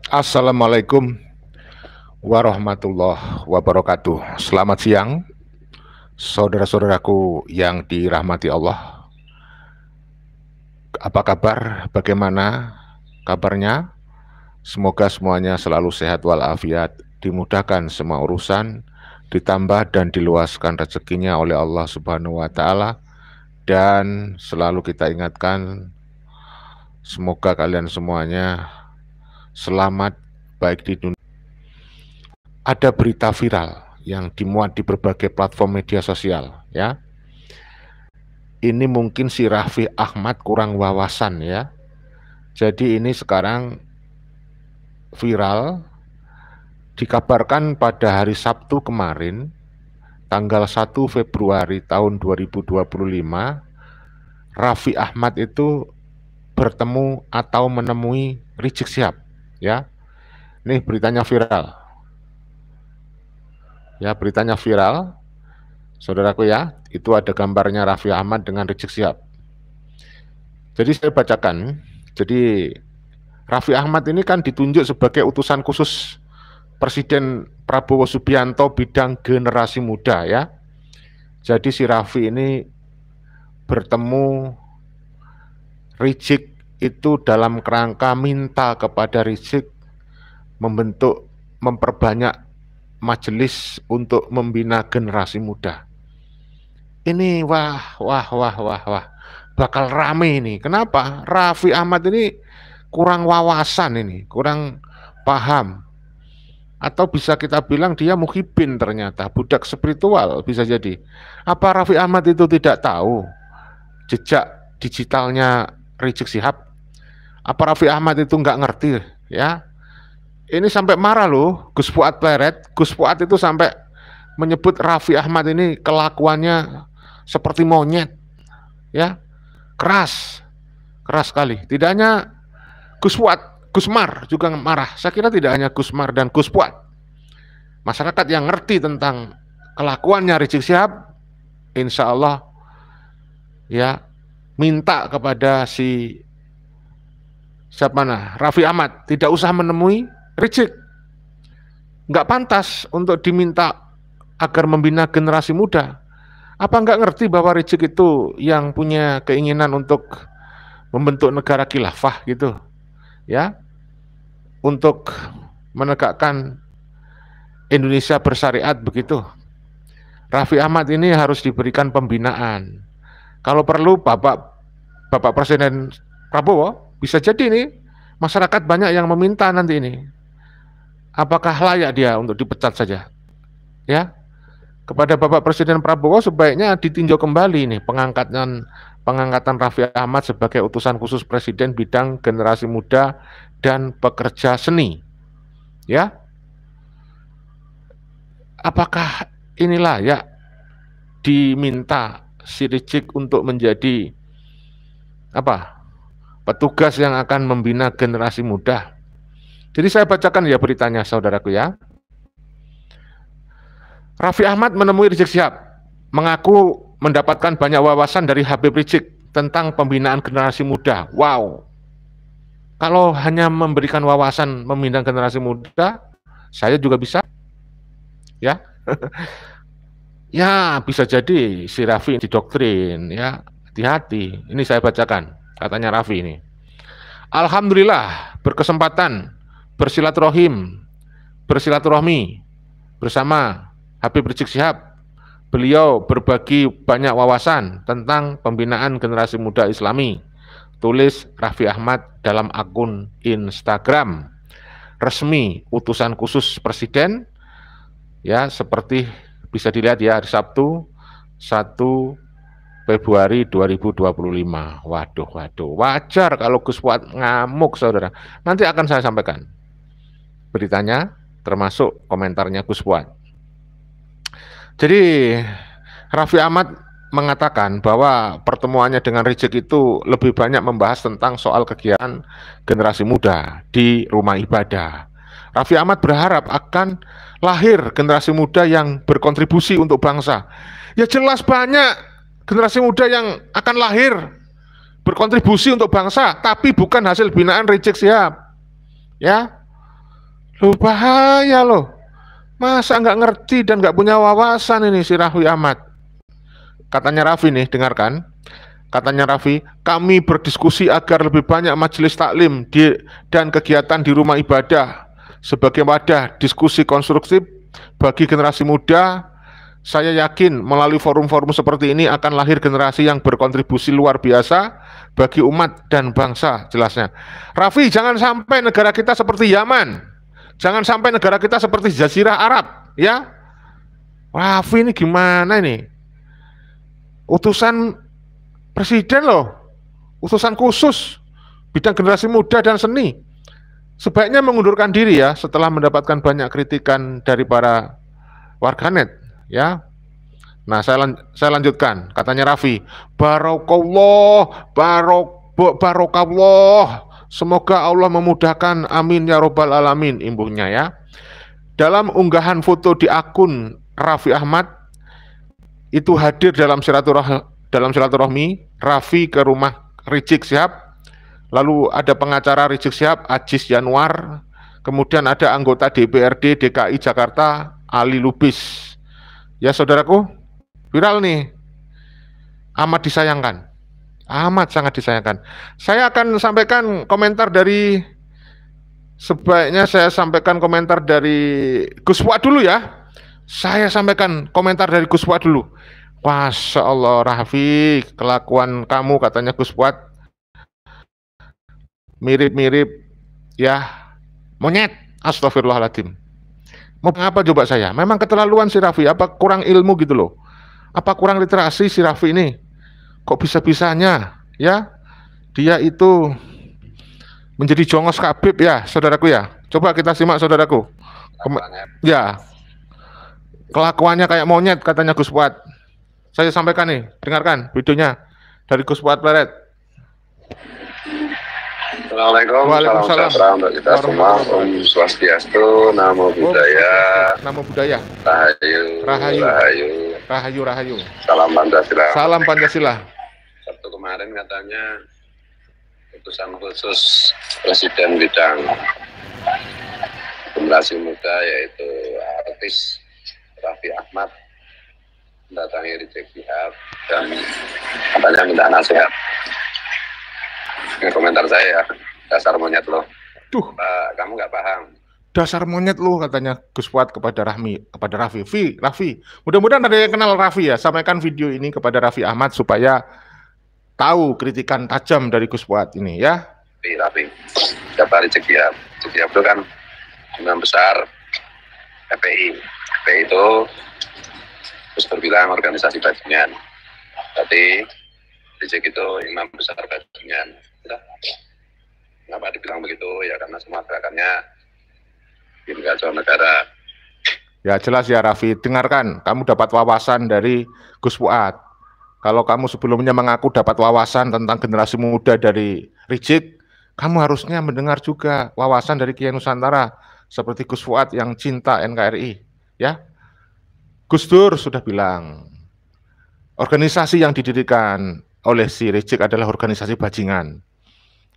Assalamualaikum warahmatullahi wabarakatuh. Selamat siang, saudara-saudaraku yang dirahmati Allah. Apa kabar? Bagaimana kabarnya? Semoga semuanya selalu sehat walafiat, dimudahkan semua urusan, ditambah dan diluaskan rezekinya oleh Allah Subhanahu wa Ta'ala, dan selalu kita ingatkan, semoga kalian semuanya selamat baik di dunia. Ada berita viral yang dimuat di berbagai platform media sosial, ya. Ini mungkin si Raffi Ahmad kurang wawasan, ya. Jadi ini sekarang viral, dikabarkan pada hari Sabtu kemarin, tanggal 1 Februari tahun 2025, Raffi Ahmad itu bertemu atau menemui Rizik Syihab, ya. Ini beritanya viral. Ya, beritanya viral, saudaraku ya, itu ada gambarnya Raffi Ahmad dengan Rizik Syihab. Jadi saya bacakan, jadi Raffi Ahmad ini kan ditunjuk sebagai utusan khusus Presiden Prabowo Subianto bidang generasi muda, ya. Jadi si Raffi ini bertemu Rizik itu dalam kerangka minta kepada Rizik memperbanyak majelis untuk membina generasi muda. Ini wah, bakal rame ini. Kenapa? Raffi Ahmad ini kurang wawasan ini, kurang paham. Atau bisa kita bilang dia muhibin ternyata, budak spiritual bisa jadi. Apa Raffi Ahmad itu tidak tahu jejak digitalnya Rizik Syihab? Apa Raffi Ahmad itu nggak ngerti, ya? Ini sampai marah loh, Gus Fuad Pleret. Gus Fuad itu sampai menyebut Raffi Ahmad ini kelakuannya seperti monyet, ya, keras sekali. Tidak hanya Gus Fuad, Gus Mar juga marah. Saya kira tidak hanya Gus Mar dan Gus Fuad. Masyarakat yang ngerti tentang kelakuannya Rizik Syihab, insya Allah, ya, minta kepada si siapa Raffi Ahmad tidak usah menemui Rizik. Nggak pantas untuk diminta agar membina generasi muda. Apa nggak ngerti bahwa Rizik itu yang punya keinginan untuk membentuk negara khilafah gitu, ya, untuk menegakkan Indonesia bersyariat begitu. Raffi Ahmad ini harus diberikan pembinaan. Kalau perlu Bapak Presiden Prabowo, bisa jadi nih masyarakat banyak yang meminta nanti ini. Apakah layak dia untuk dipecat saja? Ya, kepada Bapak Presiden Prabowo sebaiknya ditinjau kembali nih pengangkatan Raffi Ahmad sebagai utusan khusus Presiden bidang generasi muda dan pekerja seni. Ya, apakah ini layak diminta si Rizik untuk menjadi petugas yang akan membina generasi muda? Jadi saya bacakan ya beritanya, saudaraku ya. Raffi Ahmad menemui Rizik Syihab, mengaku mendapatkan banyak wawasan dari Habib Rizik tentang pembinaan generasi muda. Wow. Kalau hanya memberikan wawasan membina generasi muda, saya juga bisa. Ya. Ya, bisa jadi si Raffi didoktrin, ya. Hati-hati. Ini saya bacakan, katanya Raffi ini. Alhamdulillah berkesempatan bersilaturahmi bersama Habib Rizik Syihab. Beliau berbagi banyak wawasan tentang pembinaan generasi muda Islami, tulis Raffi Ahmad dalam akun Instagram resmi utusan khusus Presiden, ya, seperti bisa dilihat ya, hari Sabtu 1 Februari 2025. Waduh, wajar kalau Gus Fuad ngamuk, saudara. Nanti akan saya sampaikan beritanya, termasuk komentarnya Gus Fuad. Jadi Raffi Ahmad mengatakan bahwa pertemuannya dengan Rizik itu lebih banyak membahas tentang soal kegiatan generasi muda di rumah ibadah. Raffi Ahmad berharap akan lahir generasi muda yang berkontribusi untuk bangsa. Ya jelas banyak generasi muda yang akan lahir berkontribusi untuk bangsa, tapi bukan hasil binaan Rizik Syihab. Ya, Loh bahaya loh. Masa nggak ngerti dan nggak punya wawasan ini si Raffi Ahmad. Katanya Raffi nih, dengarkan. Katanya Raffi, kami berdiskusi agar lebih banyak majelis taklim dan kegiatan di rumah ibadah sebagai wadah diskusi konstruktif bagi generasi muda. Saya yakin melalui forum-forum seperti ini akan lahir generasi yang berkontribusi luar biasa bagi umat dan bangsa, jelasnya. Raffi, jangan sampai negara kita seperti Yaman. Jangan sampai negara kita seperti Jazirah Arab, ya. Raffi ini gimana ini? Utusan presiden loh, utusan khusus bidang generasi muda dan seni. Sebaiknya mengundurkan diri ya setelah mendapatkan banyak kritikan dari para warganet, ya. Nah, saya lanjutkan. Katanya Raffi, barokallah. Semoga Allah memudahkan, amin ya robbal alamin, imbuhnya ya. Dalam unggahan foto di akun Raffi Ahmad itu hadir dalam silaturahmi Raffi ke rumah Rizik Syihab. Lalu ada pengacara Rizik Syihab, Ajis Yanuar. Kemudian ada anggota DPRD DKI Jakarta, Ali Lubis. Ya saudaraku, viral nih. Amat disayangkan. Amat sangat disayangkan. Saya akan sampaikan komentar dari, sebaiknya saya sampaikan komentar dari Gus Fuad dulu ya. Saya sampaikan komentar dari Gus Fuad dulu. Masya Allah Raffi, kelakuan kamu, katanya Gus Fuad, mirip-mirip ya monyet. Astagfirullahaladzim. Mau apa coba saya? Memang keterlaluan si Raffi. Apa kurang ilmu gitu loh? Apa kurang literasi si Raffi ini? Kok bisa-bisanya ya dia itu menjadi jongos Habib ya, saudaraku ya. Coba kita simak saudaraku. Ya, kelakuannya kayak monyet, katanya Gus Fuad. Saya sampaikan nih, dengarkan videonya dari Gus Fuad Pleret. Assalamualaikum, salam sejahtera untuk kita semua. Om Swastiastu, Namo Buddhaya. Namo Buddhaya. Rahayu. Rahayu. Rahayu. Rahayu. Rahayu. Salam Pancasila. Salam Pancasila. Sabtu kemarin katanya utusan khusus Presiden bidang generasi muda yaitu artis Raffi Ahmad mendatangi Rizik Syihab dan katanya minta nasihat. Ini komentar saya, dasar monyet lo. Kamu nggak paham. Dasar monyet lo, katanya Gus Fuad kepada Raffi. Raffi, mudah-mudahan ada yang kenal Raffi ya. Sampaikan video ini kepada Raffi Ahmad supaya tahu kritikan tajam dari Gus Fuad ini ya. Raffi, siapa Rizik Syihab? Rizik Syihab itu kan imam besar FPI. FPI itu terus berbilang organisasi bajingan. Berarti Rizik itu imam besar bajingan. Kenapa dibilang begitu? Ya karena semua gerakannya bikin kacau negara. Ya jelas ya Raffi, dengarkan, kamu dapat wawasan dari Gus Fuad. Kalau kamu sebelumnya mengaku dapat wawasan tentang generasi muda dari Rizik, kamu harusnya mendengar juga wawasan dari Kiai Nusantara seperti Gus Fuad yang cinta NKRI, ya. Gus Dur sudah bilang, organisasi yang didirikan oleh si Rizik adalah organisasi bajingan.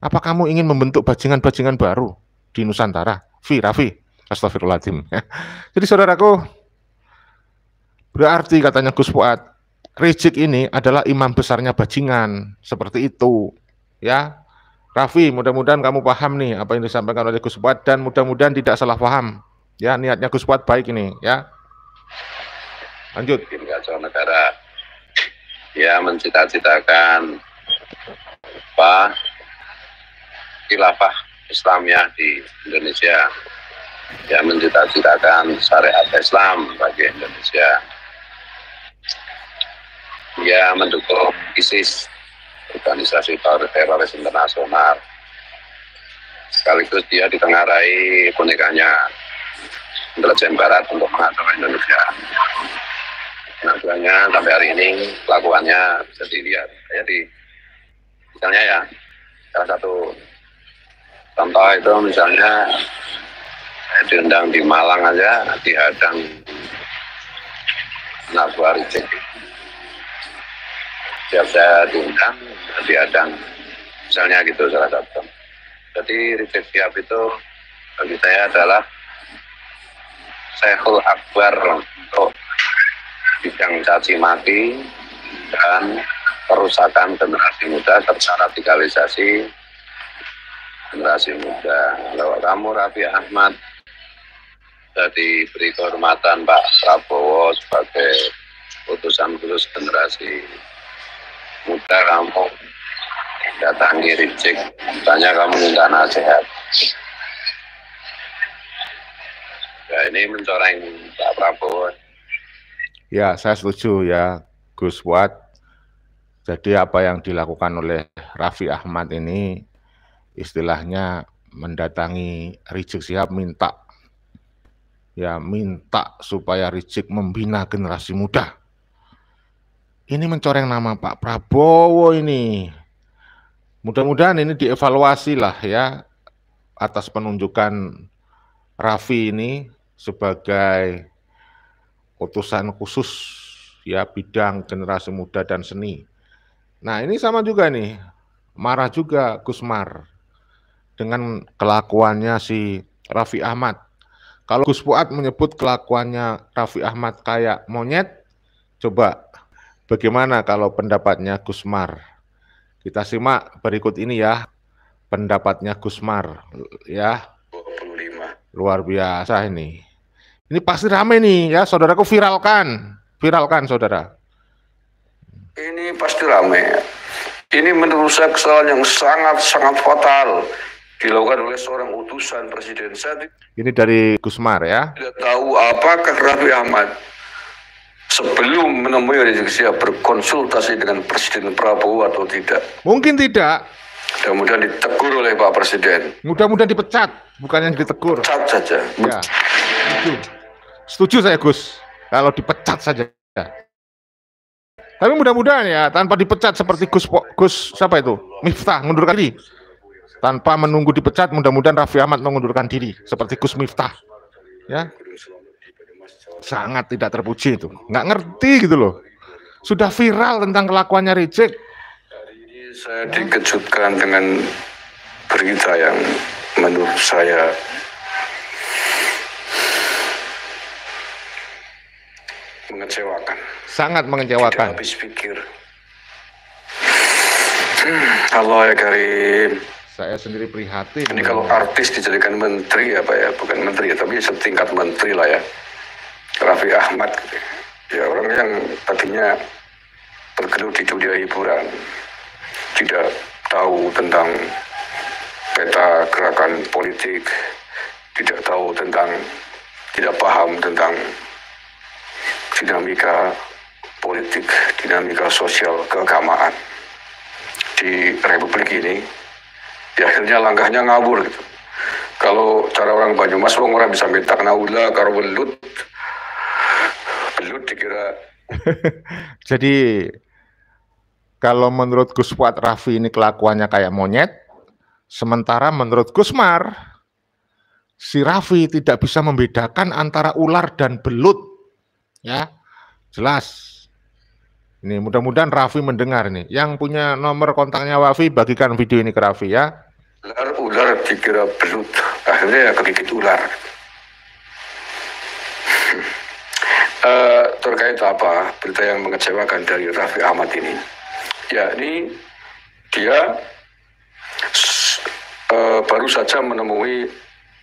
Apa kamu ingin membentuk bajingan-bajingan baru di Nusantara? Raffi, astagfirullahaladzim. Jadi saudaraku, berarti katanya Gus Fuad, Rizik ini adalah imam besarnya bajingan, seperti itu, ya. Raffi, mudah-mudahan kamu paham nih apa yang disampaikan oleh Gus Fuad dan mudah-mudahan tidak salah paham. Ya, niatnya Gus Fuad baik ini, ya. Lanjut. Bikin kacau negara. Ya, mencita-citakan khilafah Islamnya di Indonesia. Ya, mencita-citakan syariat Islam bagi Indonesia. Ya, mendukung ISIS, organisasi teroris internasional. Sekaligus dia ditengarai bonekanya intelijen barat untuk mengatur Indonesia. Penampilannya sampai hari ini, kelakuannya bisa dilihat. Jadi, misalnya ya, salah satu contoh itu misalnya saya diundang di Malang aja, dihadang anak buah Rizik. Setiap saya diundang, dihadang. Misalnya gitu salah satu. Jadi Rizik Syihab itu bagi saya adalah Syekhul Akbar untuk bidang caci maki dan perusakan generasi muda serta radikalisasi generasi muda. Kalau kamu Raffi Ahmad sudah diberi kehormatan Pak Prabowo sebagai utusan khusus generasi muda, kamu datangi Rizik, tanya kamu minta nasihat. Ya, ini mencoreng Pak Prabowo. Ya, saya setuju ya, Gus Fuad. Jadi apa yang dilakukan oleh Raffi Ahmad ini istilahnya mendatangi Rizik Syihab minta supaya Rizik membina generasi muda. Ini mencoreng nama Pak Prabowo ini. Mudah-mudahan ini dievaluasi lah ya atas penunjukan Raffi ini sebagai utusan khusus ya bidang generasi muda dan seni. Nah ini sama juga nih, marah juga Gusmar dengan kelakuannya si Raffi Ahmad. Kalau Gus Fuad menyebut kelakuannya Raffi Ahmad kayak monyet, coba bagaimana kalau pendapatnya Gusmar? Kita simak berikut ini ya, pendapatnya Gusmar ya. 25. Luar biasa ini. Ini pasti rame nih ya, saudaraku viralkan saudara. Ini pasti rame. Ini menurut saya kesalahan yang sangat fatal dilakukan oleh seorang utusan presiden. Saya Ini dari Gusmar ya. tidak tahu apakah Raffi Ahmad sebelum menemui Rizik Syihab berkonsultasi dengan Presiden Prabowo atau tidak. Mungkin tidak. Mudah-mudahan ditegur oleh Pak Presiden. Mudah-mudahan dipecat, bukannya ditegur. Pecat saja. Ya, setuju saya Gus. Kalau dipecat saja. Tapi mudah-mudahan ya tanpa dipecat seperti Gus siapa itu? Miftah mengundurkan diri. Tanpa menunggu dipecat, mudah-mudahan Raffi Ahmad mengundurkan diri seperti Gus Miftah. Ya. Sangat tidak terpuji itu. Nggak ngerti gitu loh. Sudah viral tentang kelakuannya Rizik. Hari ini saya dikejutkan dengan berita yang menurut saya mengecewakan. Sangat mengecewakan. Tidak habis pikir. Allah ya Karim. Saya sendiri prihatin. Ini kalau artis dijadikan menteri apa ya, bukan menteri ya, tapi setingkat menteri lah ya. Raffi Ahmad, ya orang yang tadinya bergelut di dunia hiburan, tidak tahu tentang peta gerakan politik, tidak paham tentang dinamika politik, dinamika sosial keagamaan di Republik ini. Ya akhirnya langkahnya ngawur gitu. Kalau cara orang Banyumas orang bisa minta naula karo belut dikira. Jadi kalau menurut Gus Fuad Raffi ini kelakuannya kayak monyet, sementara menurut Gusmar si Raffi tidak bisa membedakan antara ular dan belut. Ya, jelas. Ini mudah-mudahan Raffi mendengar nih. Yang punya nomor kontaknya Raffi, bagikan video ini ke Raffi ya. Ular dikira belut, akhirnya ya kegigit ular. Terkait apa berita yang mengecewakan dari Raffi Ahmad ini? Ya ini dia baru saja menemui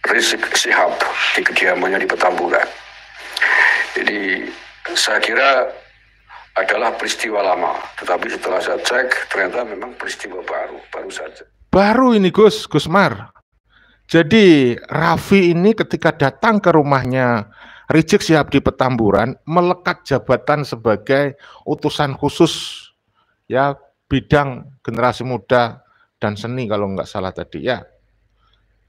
Rizik Syihab di kediamannya di Petamburan. Jadi saya kira adalah peristiwa lama, tetapi setelah saya cek ternyata memang peristiwa baru saja. Baru ini Gusmar. Jadi Raffi ini ketika datang ke rumahnya Rizik Syihab di Petamburan melekat jabatan sebagai utusan khusus ya bidang generasi muda dan seni kalau nggak salah tadi ya.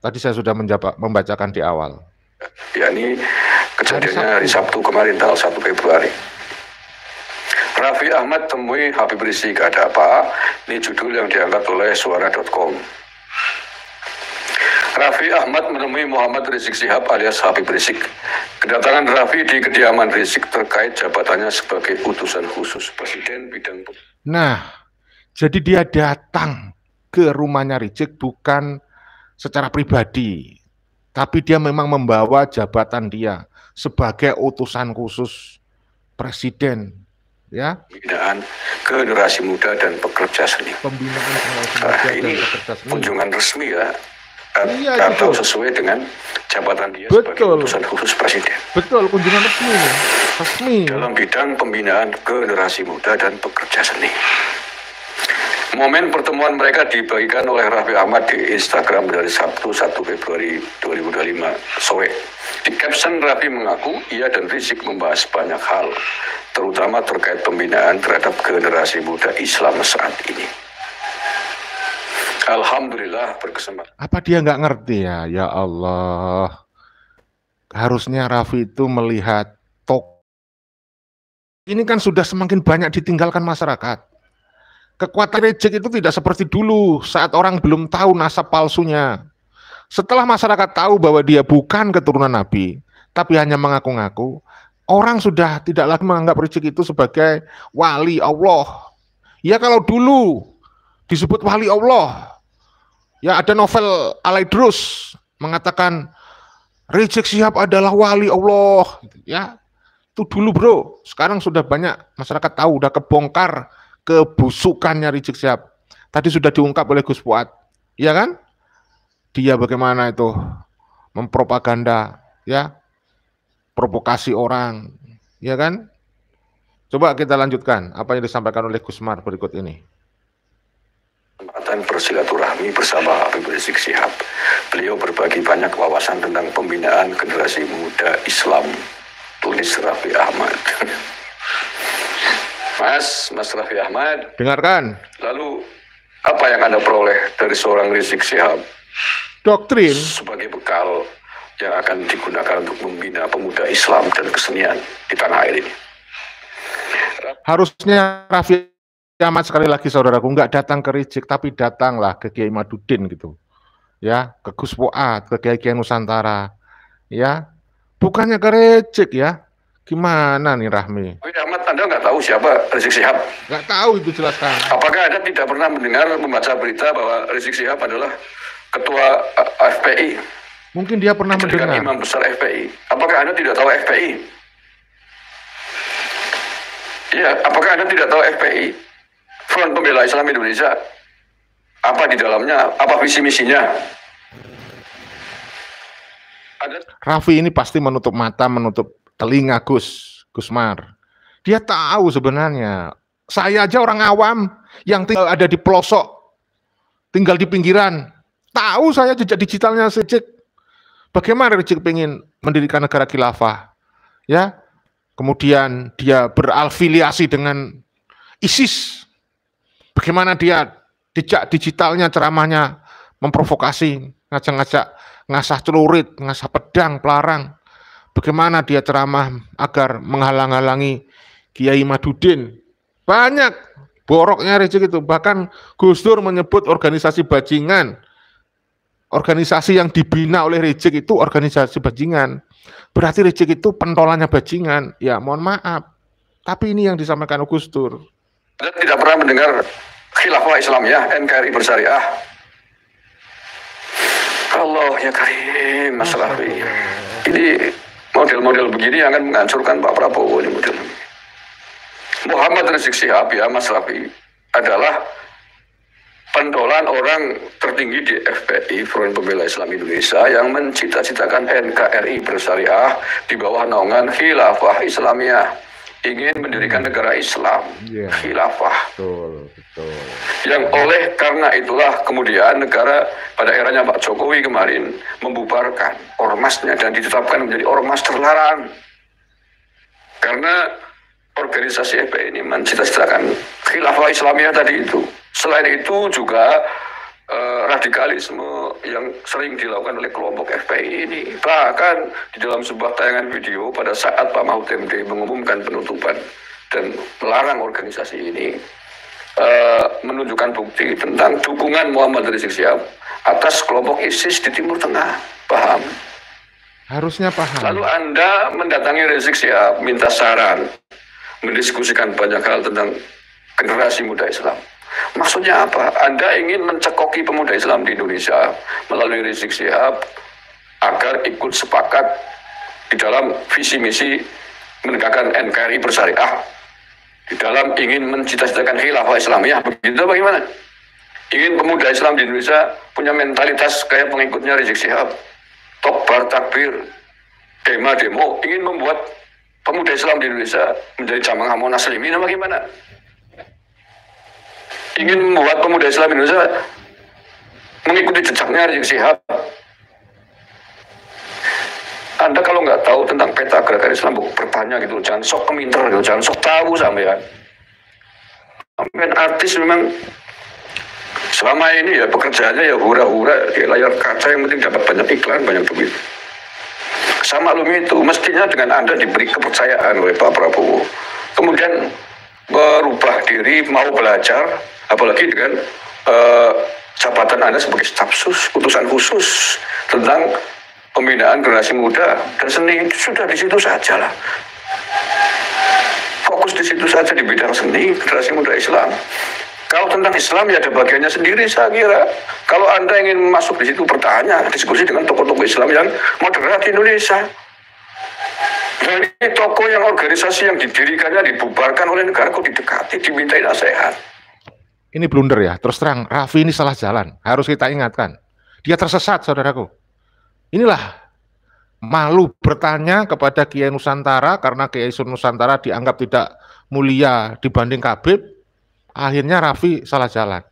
Tadi saya sudah membacakan di awal. Ya ini kejadiannya hari Sabtu kemarin tanggal 1 Februari. Raffi Ahmad temui Habib Rizik, ada apa? Ini judul yang diangkat oleh suara.com. Raffi Ahmad menemui Muhammad Rizik Syihab alias Habib Rizik. Kedatangan Raffi di kediaman Rizik terkait jabatannya sebagai utusan khusus Presiden bidang. Nah, jadi dia datang ke rumahnya Rizik bukan secara pribadi, Tapi dia memang membawa jabatan dia sebagai utusan khusus presiden, ya. Pembinaan generasi muda dan pekerja seni. Pembinaan generasi muda ini dan pekerja seni. Kunjungan resmi ya, Iya, atau betul. sesuai dengan jabatan dia Betul. sebagai utusan khusus presiden. Betul, kunjungan resmi. Dalam bidang pembinaan generasi muda dan pekerja seni. Momen pertemuan mereka dibagikan oleh Raffi Ahmad di Instagram dari Sabtu 1 Februari 2025 sore. Di caption, Raffi mengaku ia dan Rizik membahas banyak hal, terutama terkait pembinaan terhadap generasi muda Islam saat ini. Alhamdulillah berkesempatan. Apa dia nggak ngerti ya? Ya Allah. Harusnya Raffi itu melihat ini kan sudah semakin banyak ditinggalkan masyarakat. Kekuatan Rizik itu tidak seperti dulu saat orang belum tahu nasab palsunya. Setelah masyarakat tahu bahwa dia bukan keturunan Nabi, tapi hanya mengaku-ngaku, orang sudah tidak lagi menganggap Rizik itu sebagai wali Allah. Ya kalau dulu disebut wali Allah, ya ada novel Alaidrus mengatakan Rizik Syihab adalah wali Allah, ya itu dulu bro. Sekarang sudah banyak masyarakat tahu, udah kebongkar kebusukannya Rizik Syihab. Tadi sudah diungkap oleh Gus Fuad, ya kan? Dia bagaimana itu mempropaganda, ya, provokasi orang, ya kan? Coba kita lanjutkan apa yang disampaikan oleh Gus Mar berikut ini. Kesempatan bersilaturahmi bersama Habib Rizik Syihab. Beliau berbagi banyak wawasan tentang pembinaan generasi muda Islam. Tulis Raffi Ahmad. Mas Raffi Ahmad, dengarkan. Lalu apa yang Anda peroleh dari seorang Rizik Syihab? Doktrin sebagai bekal yang akan digunakan untuk membina pemuda Islam dan kesenian di tanah air ini. Harusnya Raffi Ahmad sekali lagi saudaraku nggak datang ke Rizik, tapi datanglah ke Kiai Madudin gitu, ya, ke Gus Fuad, ke Kiai Nusantara, ya, bukannya ke Rizik ya. Gimana nih Rahmi? Ahmad, Anda nggak tahu siapa Rizik Syihab? Nggak tahu, itu jelaskan. Apakah Anda tidak pernah mendengar membaca berita bahwa Rizik Syihab adalah ketua FPI? Mungkin dia pernah mendengar. Imam besar FPI. Apakah Anda tidak tahu FPI? Ya, apakah Anda tidak tahu FPI? Front Pembela Islam Indonesia. Apa di dalamnya? Apa visi misinya? Raffi ini pasti menutup mata, menutup telinga Gus Mar. Dia tahu sebenarnya. Saya aja orang awam yang tinggal ada di pelosok, tinggal di pinggiran. Tahu saya jejak digitalnya Rizik. Bagaimana Rizik pengen mendirikan negara khilafah, ya? Kemudian dia berafiliasi dengan ISIS. Bagaimana dia jejak digitalnya, ceramahnya memprovokasi, ngajak-ngajak ngasah celurit, ngasah pedang, pelarang. Bagaimana dia ceramah agar menghalang-halangi Kiai Madudin. Banyak boroknya Rizik itu. Bahkan Gus Dur menyebut organisasi bajingan. Organisasi yang dibina oleh Rizik itu organisasi bajingan. Berarti Rizik itu pentolannya bajingan. Ya mohon maaf. Tapi ini yang disampaikan Gus Dur. Anda tidak pernah mendengar khilafah Islamiyah, NKRI bersyariah. Allah ya karim, Mas Raffi. Ini model-model begini yang akan menghancurkan Pak Prabowo ini model. Muhammad Rizik Syihab ya Mas Raffi adalah pentolan orang tertinggi di FPI, Front Pembela Islam Indonesia, yang mencita-citakan NKRI bersyariah di bawah naungan khilafah Islamiyah. Ingin mendirikan negara Islam, khilafah. Betul. Yang oleh karena itulah kemudian negara pada eranya Pak Jokowi kemarin membubarkan ormasnya dan ditetapkan menjadi ormas terlarang. Karena organisasi FPI ini mencita-citakan khilafah Islamiyah tadi itu. Selain itu juga radikalisme yang sering dilakukan oleh kelompok FPI ini. Bahkan di dalam sebuah tayangan video pada saat Pak Mahfud MD mengumumkan penutupan dan melarang organisasi ini, menunjukkan bukti tentang dukungan Muhammad Rizik Syihab atas kelompok ISIS di Timur Tengah. Paham? Harusnya paham. Lalu Anda mendatangi Rizik Syihab, minta saran, mendiskusikan banyak hal tentang generasi muda Islam. Maksudnya apa? Anda ingin mencekoki pemuda Islam di Indonesia melalui Rizik Syihab agar ikut sepakat di dalam visi misi menegakkan NKRI bersyariah, di dalam ingin mencita-citakan khilafah Islamiyah, begitu bagaimana? Ingin pemuda Islam di Indonesia punya mentalitas kayak pengikutnya Rizik Syihab, Tokbar, takbir, demo, ingin membuat pemuda Islam di Indonesia menjadi Jamaah Monas Muslimin, bagaimana? Ingin membuat pemuda Islam di Indonesia mengikuti jejaknya Rizik Syihab. Anda kalau nggak tahu tentang peta gerakan Islam, bertanya gitu, jangan sok keminter, gitu, jangan sok tahu sampean. Sampean artis memang selama ini ya pekerjaannya ya hura-hura di layar kaca, yang penting dapat banyak iklan, banyak duit. Sama maklum itu, mestinya dengan Anda diberi kepercayaan oleh Pak Prabowo, kemudian berubah diri, mau belajar, apalagi dengan jabatan Anda sebagai staf sus, utusan khusus tentang pembinaan generasi muda dan seni, sudah di situ saja lah. Fokus di situ saja di bidang seni, generasi muda Islam. Kalau tentang Islam ya ada bagiannya sendiri, saya kira. Kalau Anda ingin masuk di situ, bertanya, diskusi dengan tokoh-tokoh Islam yang moderat di Indonesia. Dan ini tokoh yang organisasi yang didirikannya dibubarkan oleh negara, kok didekati, dimintai nasihat. Ini blunder ya, terus terang, Raffi ini salah jalan, harus kita ingatkan. Dia tersesat, saudaraku. Inilah malu bertanya kepada Kiai Nusantara, karena Kiai Nusantara dianggap tidak mulia dibanding Habib. Akhirnya Raffi salah jalan.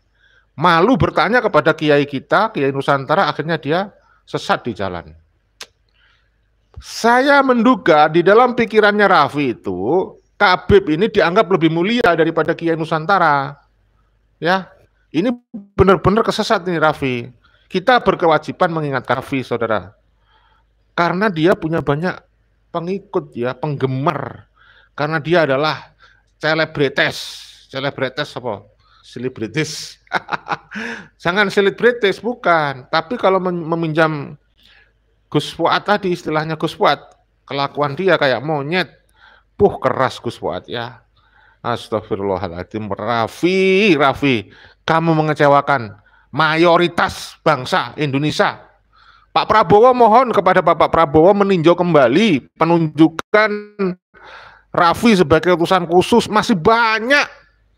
Malu bertanya kepada Kiai kita, Kiai Nusantara, akhirnya dia sesat di jalan. Saya menduga di dalam pikirannya Raffi itu, Habib ini dianggap lebih mulia daripada Kiai Nusantara. Ya, ini benar-benar kesesat ini Raffi. Kita berkewajiban mengingatkan Raffi, saudara, karena dia punya banyak pengikut ya, penggemar, karena dia adalah selebritis apa? Selebritis. Jangan selebritis, bukan. Tapi kalau meminjam Gus Fuad tadi, istilahnya Gus Fuad, kelakuan dia kayak monyet. Keras Gus Fuad ya. Astagfirullahaladzim. Raffi, kamu mengecewakan mayoritas bangsa Indonesia. Pak Prabowo, mohon kepada Bapak Prabowo meninjau kembali penunjukan Raffi sebagai utusan khusus. Masih banyak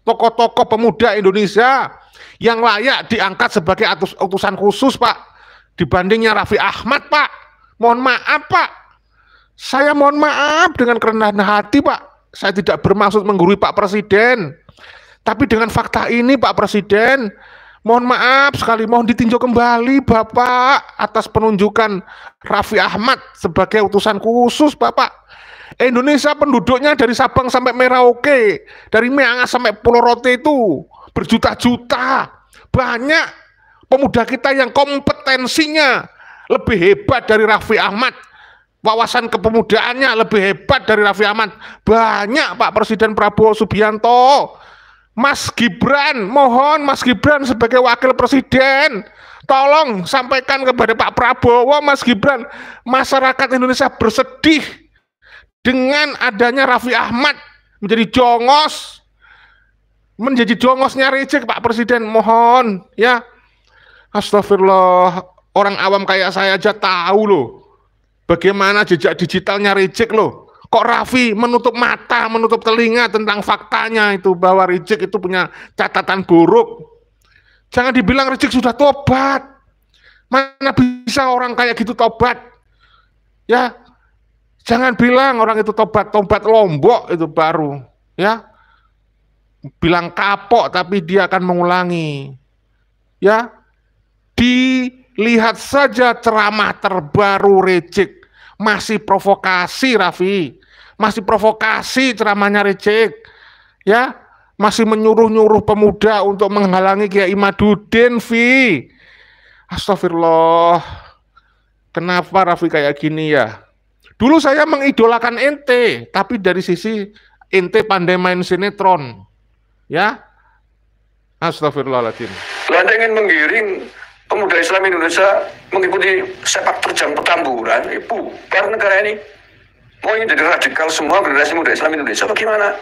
tokoh-tokoh pemuda Indonesia yang layak diangkat sebagai utusan khusus, Pak, dibandingnya Raffi Ahmad, Pak. Mohon maaf, Pak. Saya mohon maaf dengan kerendahan hati, Pak. Saya tidak bermaksud menggurui Pak Presiden. Tapi dengan fakta ini, Pak Presiden, mohon maaf sekali, mohon ditinjau kembali, Bapak, atas penunjukan Raffi Ahmad sebagai utusan khusus, Bapak. Indonesia penduduknya dari Sabang sampai Merauke, dari Miangas sampai Pulau Rote itu berjuta-juta. Banyak pemuda kita yang kompetensinya lebih hebat dari Raffi Ahmad, wawasan kepemudaannya lebih hebat dari Raffi Ahmad. Banyak, Pak Presiden Prabowo Subianto. Mas Gibran, mohon Mas Gibran sebagai wakil presiden, tolong sampaikan kepada Pak Prabowo, Mas Gibran, masyarakat Indonesia bersedih dengan adanya Raffi Ahmad menjadi jongosnya Rizik, Pak Presiden, mohon ya. Astagfirullah, orang awam kayak saya aja tahu loh bagaimana jejak digitalnya Rizik loh. Kok Raffi menutup mata, menutup telinga tentang faktanya itu, bahwa Rizik itu punya catatan buruk. Jangan dibilang Rizik sudah tobat. Mana bisa orang kayak gitu tobat? Ya, jangan bilang orang itu tobat Lombok itu baru, ya. Bilang kapok tapi dia akan mengulangi. Ya. Dilihat saja ceramah terbaru Rizik, masih provokasi Raffi. Masih provokasi ceramahnya Rizik. Ya, masih menyuruh-nyuruh pemuda untuk menghalangi Kiai Imaduddin, Vi. Astagfirullah. Kenapa Raffi kayak gini ya? Dulu saya mengidolakan ente, tapi dari sisi ente pandai main sinetron. Ya. Astagfirullahaladzim. Anda ingin menggiring pemuda Islam Indonesia mengikuti sepak terjang petamburan, bubar negara ini. Mau ingin jadi radikal semua generasi muda Islam Indonesia, bagaimana?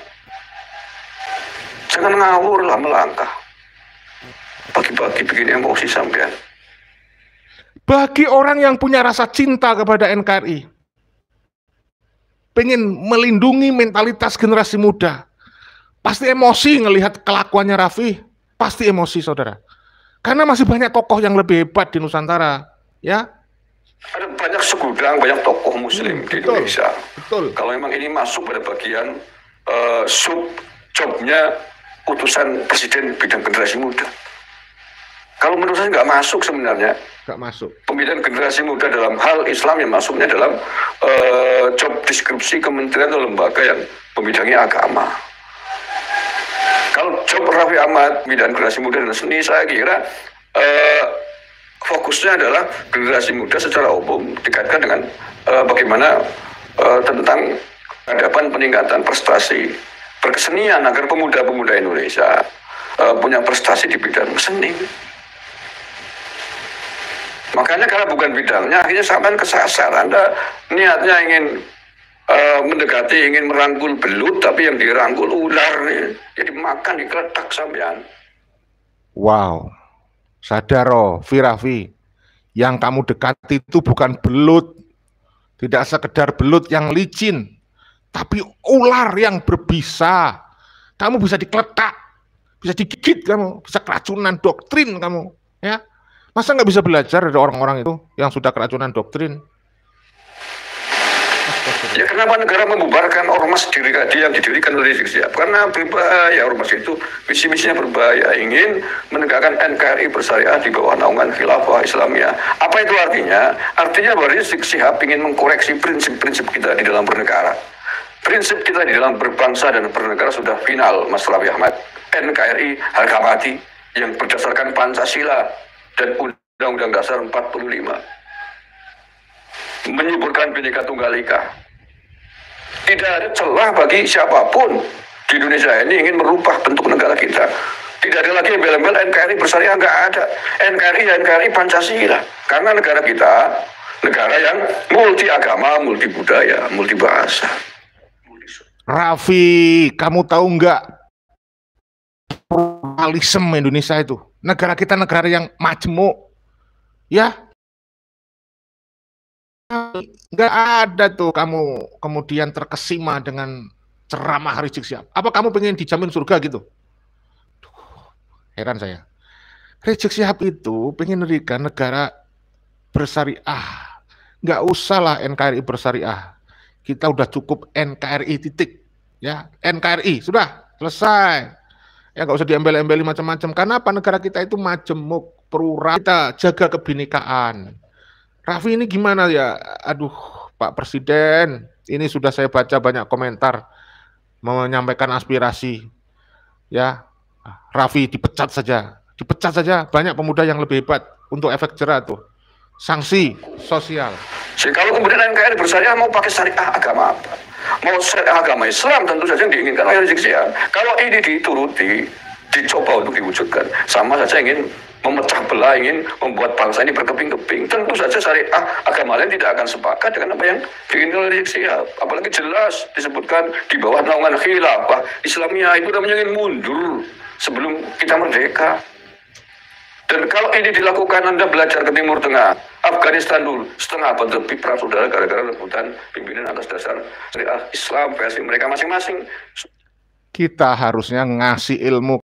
Jangan ngawur lah, melangkah. Pagi-pagi bikin emosi sampean. Bagi orang yang punya rasa cinta kepada NKRI, pengen melindungi mentalitas generasi muda, pasti emosi ngelihat kelakuannya Raffi, pasti emosi saudara. Karena masih banyak tokoh yang lebih hebat di Nusantara, ya. Ada banyak segudang, banyak tokoh muslim di Indonesia. Betul. Kalau memang ini masuk pada bagian sub jobnya utusan presiden bidang generasi muda. Kalau menurut saya nggak masuk sebenarnya. Nggak masuk. Pembinaan generasi muda dalam hal Islam yang masuknya dalam job deskripsi kementerian atau lembaga yang membidangi agama. Kalau job Raffi Ahmad, pembinaan generasi muda dan seni, saya kira fokusnya adalah generasi muda secara umum dikaitkan dengan bagaimana tentang peradaban peningkatan prestasi berkesenian agar pemuda-pemuda Indonesia punya prestasi di bidang seni. Makanya karena bukan bidangnya, akhirnya sampai kesasar. Anda niatnya ingin mendekati, ingin merangkul belut, tapi yang dirangkul ular, jadi makan dikeletak sampean. Wow, sadar Raffi, yang kamu dekati itu bukan belut, tidak sekedar belut yang licin, tapi ular yang berbisa. Kamu bisa dikeletak, bisa digigit kamu, bisa keracunan doktrin kamu, ya. Masa nggak bisa belajar dari orang-orang itu yang sudah keracunan doktrin? Ya kenapa negara membubarkan ormas yang didirikan oleh Rizik Syihab? Karena berbahaya, ormas itu visi-misinya berbahaya, ingin menegakkan NKRI bersyariah di bawah naungan khilafah Islamiyah. Apa itu artinya? Artinya bahwa Rizik Syihab ingin mengkoreksi prinsip-prinsip kita di dalam bernegara. Prinsip kita di dalam berbangsa dan bernegara sudah final, Mas Raffi Ahmad. NKRI harga mati yang berdasarkan Pancasila dan Undang-Undang Dasar 45 menyuburkan Bhinneka Tunggal Ika. Tidak ada celah bagi siapapun di Indonesia ini ingin merubah bentuk negara kita. Tidak ada lagi embel-embel NKRI bersyariah, nggak ada. NKRI Pancasila. Karena negara kita negara yang multi agama, multi budaya, multi bahasa. Raffi, kamu tahu nggak pluralisme Indonesia itu? Negara kita negara yang majemuk, ya. Nggak ada tuh kamu kemudian terkesima dengan ceramah Rizik Syihab. Apa kamu pengen dijamin surga gitu? Heran saya. Rizik Syihab itu pengen mendirikan negara bersyariah. Nggak usah lah NKRI bersyariah. Kita udah cukup NKRI titik. Ya, NKRI sudah selesai. Ya nggak usah diembel-embeli macam-macam. Karena apa? Negara kita itu majemuk, plural. Kita jaga kebinekaan. Raffi ini gimana ya? Aduh, Pak Presiden, ini sudah saya baca banyak komentar menyampaikan aspirasi. Ya, Raffi dipecat saja. Dipecat saja, banyak pemuda yang lebih hebat untuk efek jerah tuh. Sanksi sosial. Jadi kalau kemudian NKRI bersyariah mau pakai syariah agama apa? Mau syariah agama Islam tentu saja yang diinginkan oleh Rizik Syihab. Kalau ini dituruti, dicoba untuk diwujudkan, sama saja ingin memecah belah, ingin membuat bangsa ini berkeping-keping. Tentu saja syariah agama lain tidak akan sepakat dengan apa yang diinginkan oleh Rizik Syihab. Apalagi jelas disebutkan di bawah naungan khilafah Islamiyah, itu namanya ingin mundur sebelum kita merdeka. Dan kalau ini dilakukan, Anda belajar ke Timur Tengah, Afghanistan dulu, setengah abad lebih perang saudara gara-gara rebutan pimpinan atas dasar syariah Islam versi mereka masing-masing. Kita harusnya ngasih ilmu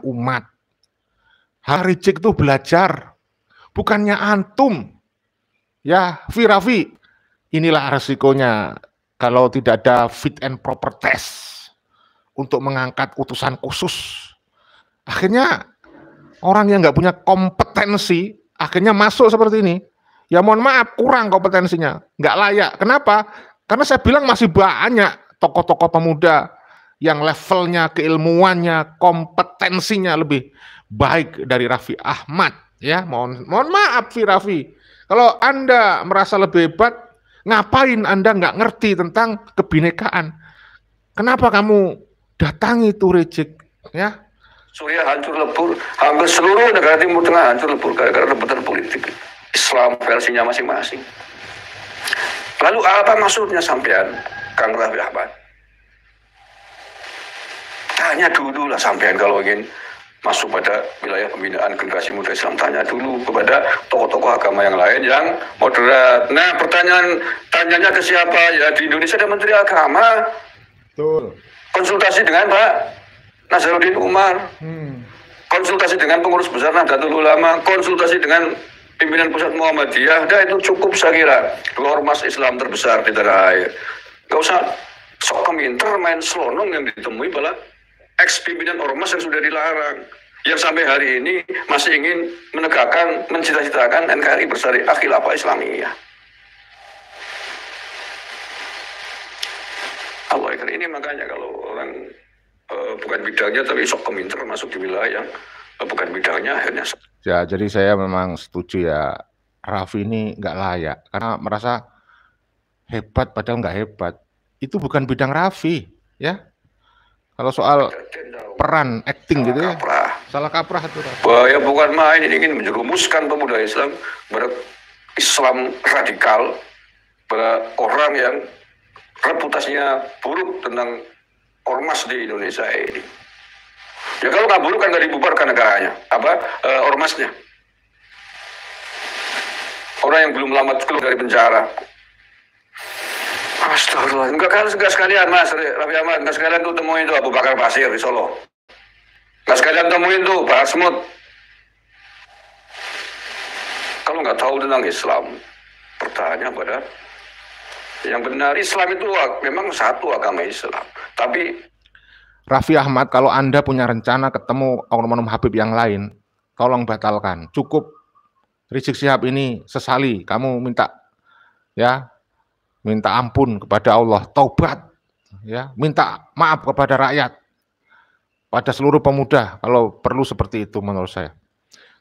umat. Rizik itu belajar, bukannya antum. Ya, Raffi, inilah resikonya kalau tidak ada fit and proper test untuk mengangkat utusan khusus. Akhirnya orang yang nggak punya kompetensi, akhirnya masuk seperti ini. Ya mohon maaf, kurang kompetensinya, nggak layak. Kenapa? Karena saya bilang masih banyak tokoh-tokoh pemuda yang levelnya, keilmuannya, kompetensinya lebih baik dari Raffi Ahmad. Ya, mohon maaf Raffi. Kalau Anda merasa lebih hebat, ngapain Anda nggak ngerti tentang kebinekaan? Kenapa kamu datangi itu Rizik? Ya, Suriah hancur lebur, hampir seluruh negara Timur Tengah hancur lebur gara-gara rebutan politik Islam versinya masing-masing. Lalu apa maksudnya sampean, Kang Raffi Ahmad? tanya dulu lah sampean kalau ingin masuk pada wilayah pembinaan generasi muda Islam, tanya dulu kepada tokoh-tokoh agama yang lain yang moderat. Nah, tanyanya ke siapa? Ya di Indonesia ada Menteri Agama. Betul. Konsultasi dengan Pak Nazaruddin Umar. Konsultasi dengan pengurus besar Nahdlatul Ulama, konsultasi dengan pimpinan pusat Muhammadiyah. Nah, itu cukup saya kira. Dua ormas Islam terbesar di tanah air. Gak usah sok keminter main selonong yang ditemui malah ex-pimpinan ormas yang sudah dilarang, yang sampai hari ini masih ingin menegakkan, mencita-citakan NKRI bersyariah khilafah Islamiyah. Allah ini makanya kalau orang bukan bidangnya tapi sok keminter masuk di wilayah yang bukan bidangnya akhirnya. Ya, jadi saya memang setuju ya, Raffi ini nggak layak karena merasa hebat padahal nggak hebat. Itu bukan bidang Raffi, ya. Kalau soal peran acting gitu ya, salah kaprah itu. Ya bukan main, ini ingin menjerumuskan pemuda Islam pada Islam radikal, pada orang yang reputasinya buruk tentang ormas di Indonesia ini. Ya kalau nggak buruk kan nggak dibubarkan negaranya, ormasnya. Orang yang belum lama keluar dari penjara. Astagfirullah, enggak sekalian Mas Raffi Ahmad, enggak sekalian tuh temuin tuh Abu Bakar Basir di Solo. Enggak sekalian temuin tuh Pak Asmud. Kalau nggak tahu tentang Islam, bertanya pada yang benar. Islam itu memang satu agama Islam. Tapi Raffi Ahmad, kalau Anda punya rencana ketemu oknum Habib yang lain, tolong batalkan. Cukup Rizik Syihab ini sesali, kamu minta ampun kepada Allah, taubat, ya, minta maaf kepada rakyat, pada seluruh pemuda, kalau perlu seperti itu menurut saya.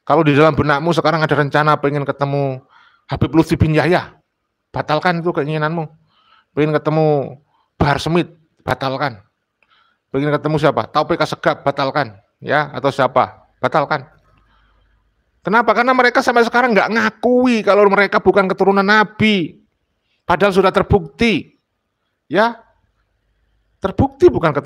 Kalau di dalam benakmu sekarang ada rencana pengen ketemu Habib Lutfi bin Yahya, batalkan itu keinginanmu. Pengen ketemu Bahar Smith, batalkan. Pengen ketemu siapa? Taufik Assegaf, batalkan, ya, atau siapa? Batalkan. Kenapa? Karena mereka sampai sekarang nggak ngakui kalau mereka bukan keturunan Nabi. Padahal sudah terbukti, ya, terbukti bukan keturunan.